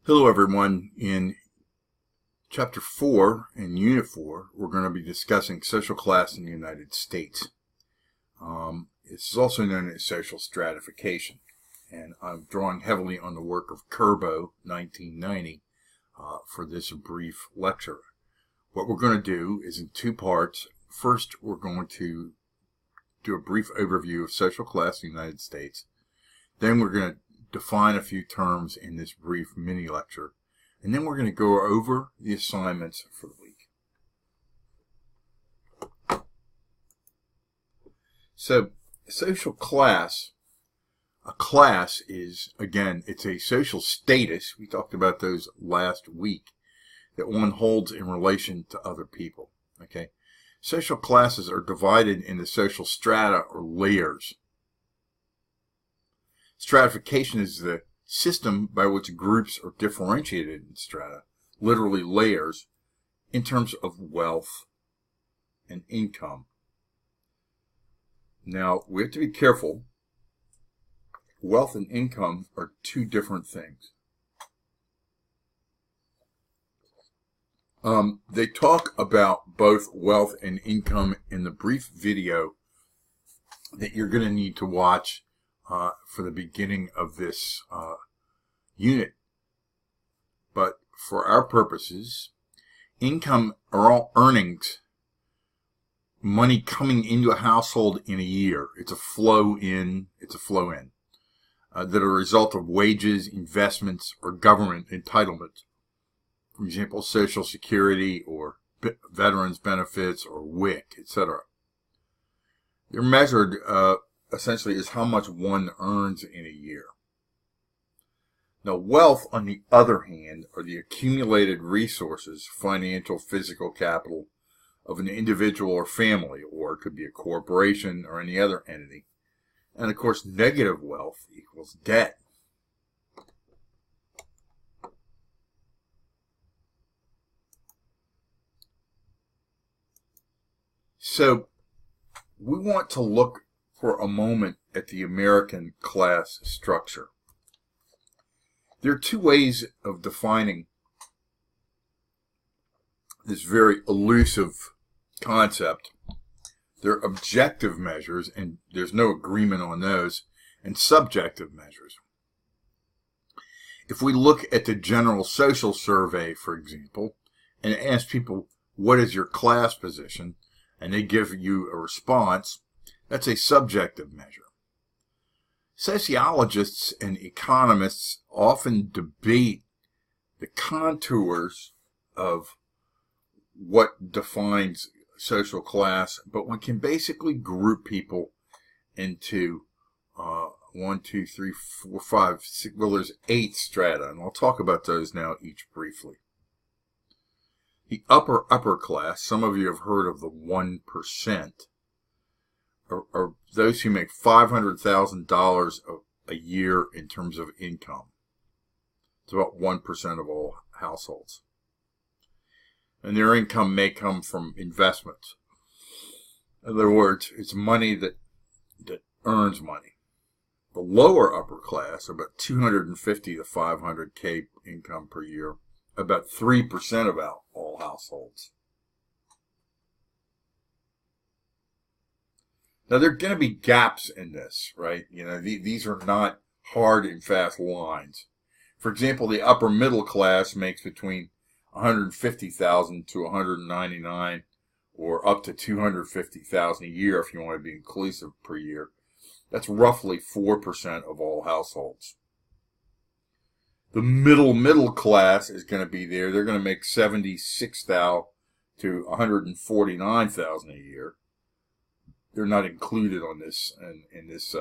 Hello everyone. In Chapter 4 and Unit 4, we're going to be discussing social class in the United States. This is also known as social stratification, and I'm drawing heavily on the work of Kerbo, 1990, for this brief lecture. What we're going to do is in two parts. First, we're going to do a brief overview of social class in the United States. Then we're going to define a few terms in this brief mini lecture, and then we're going to go over the assignments for the week. So, social class, a class is, again, it's a social status, we talked about those last week, that one holds in relation to other people, okay? Social classes are divided into social strata or layers. Stratification is the system by which groups are differentiated in strata, literally layers, in terms of wealth and income. Now, we have to be careful. Wealth and income are two different things. They talk about both wealth and income in the brief video that you're going to need to watch for the beginning of this unit. But for our purposes, income are all earnings, money coming into a household in a year. It's a flow in, that are a result of wages, investments, or government entitlements. For example, Social Security or veterans benefits or WIC, etc. They're measured essentially is how much one earns in a year. Now, wealth, on the other hand, are the accumulated resources, financial, physical capital of an individual or family, or it could be a corporation or any other entity. And of course, negative wealth equals debt. So, we want to look for a moment at the American class structure. There are two ways of defining this very elusive concept. There are objective measures, and there's no agreement on those, and subjective measures. If we look at the General Social Survey, for example, and ask people, what is your class position, and they give you a response, that's a subjective measure. Sociologists and economists often debate the contours of what defines social class, but one can basically group people into 1, 2, 3, 4, 5, 6, well, there's 8 strata, and I'll talk about those now each briefly. The upper class, some of you have heard of the 1%, are those who make $500,000 a year in terms of income. It's about 1% of all households. And their income may come from investments. In other words, it's money that earns money. The lower upper class, about 250 to 500K income per year, about 3% of all households. Now, there are going to be gaps in this, right? You know, these are not hard and fast lines. For example, the upper middle class makes between $150,000 to $199,000, or up to $250,000 a year if you want to be inclusive per year. That's roughly 4% of all households. The middle class is going to be there. They're going to make $76,000 to $149,000 a year. They're not included on this in this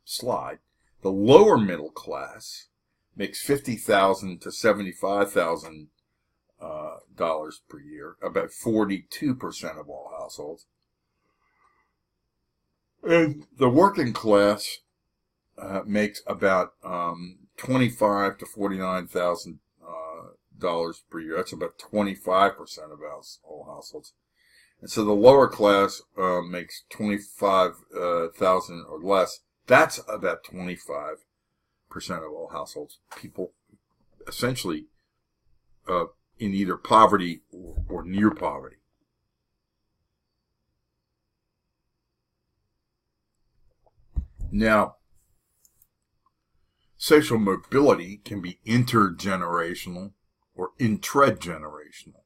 slide. The lower middle class makes $50,000 to $75,000 dollars per year, about 42% of all households. And the working class makes about $25,000 to $49,000 dollars per year. That's about 25% of all households. And so the lower class makes $25,000 or less. That's about 25% of all households. People essentially in either poverty or near poverty. Now, social mobility can be intergenerational or intragenerational.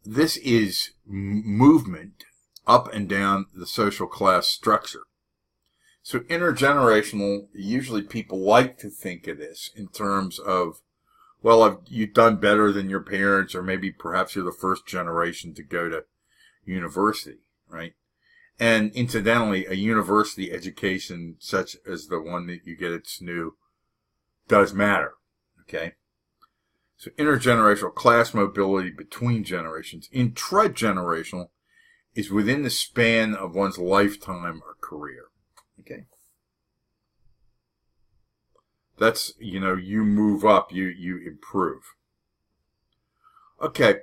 This is movement up and down the social class structure. So intergenerational, usually people like to think of this in terms of, well, you've done better than your parents, or maybe perhaps you're the first generation to go to university, right? And incidentally, a university education such as the one that you get at SNU does matter, okay? So intergenerational class mobility between generations. Intragenerational is within the span of one's lifetime or career, okay? That's, you move up, you improve. Okay,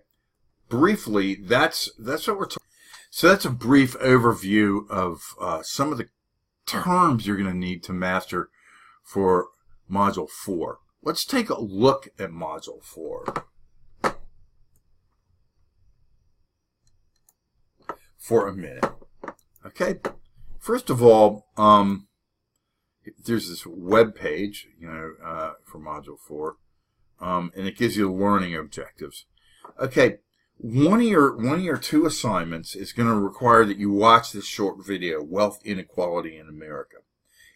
briefly, that's what we're talking. So that's a brief overview of some of the terms you're going to need to master for Module 4. Let's take a look at Module 4 for a minute. Okay, first of all, there's this web page, for Module 4, and it gives you learning objectives. Okay. One of your two assignments is going to require that you watch this short video, Wealth Inequality in America.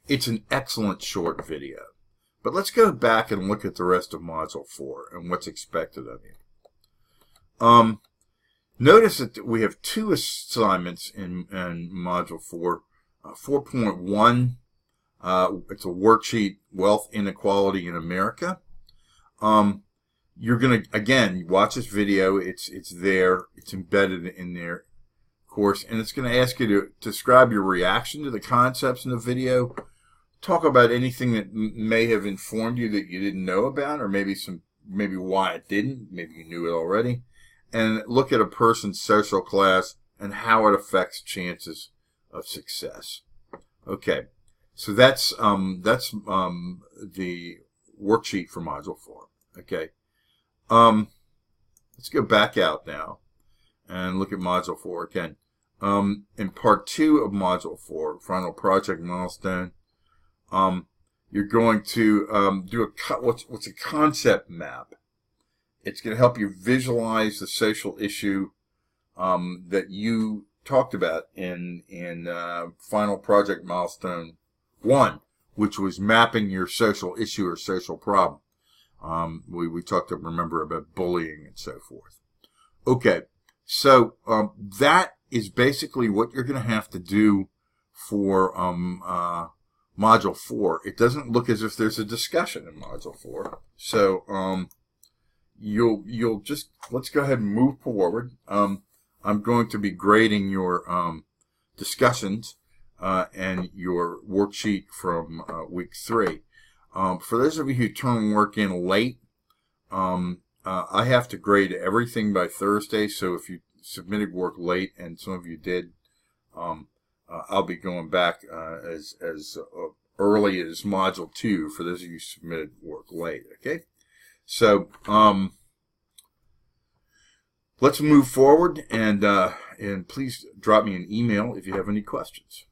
It's an excellent short video. But let's go back and look at the rest of Module 4 and what's expected of you. Notice that we have two assignments in Module 4. 4.1, it's a worksheet, Wealth Inequality in America. You're going to, again, watch this video. It's there. It's embedded in their course. And it's going to ask you to describe your reaction to the concepts in the video. Talk about anything that may have informed you that you didn't know about, or maybe why it didn't. Maybe you knew it already. And look at a person's social class and how it affects chances of success. Okay. So that's the worksheet for Module 4. Okay. Let's go back out now and look at Module 4 again. In Part 2 of Module 4, Final Project Milestone, you're going to do what's a concept map. It's going to help you visualize the social issue that you talked about in Final Project Milestone 1, which was mapping your social issue or social problem. We talked, remember, about bullying and so forth. Okay, so that is basically what you're going to have to do for Module 4. It doesn't look as if there's a discussion in Module 4. So you'll just, let's go ahead and move forward. I'm going to be grading your discussions and your worksheet from week 3. For those of you who turn work in late, I have to grade everything by Thursday. So if you submitted work late, and some of you did, I'll be going back as early as Module 2 for those of you who submitted work late. Okay, so let's move forward, and please drop me an email if you have any questions.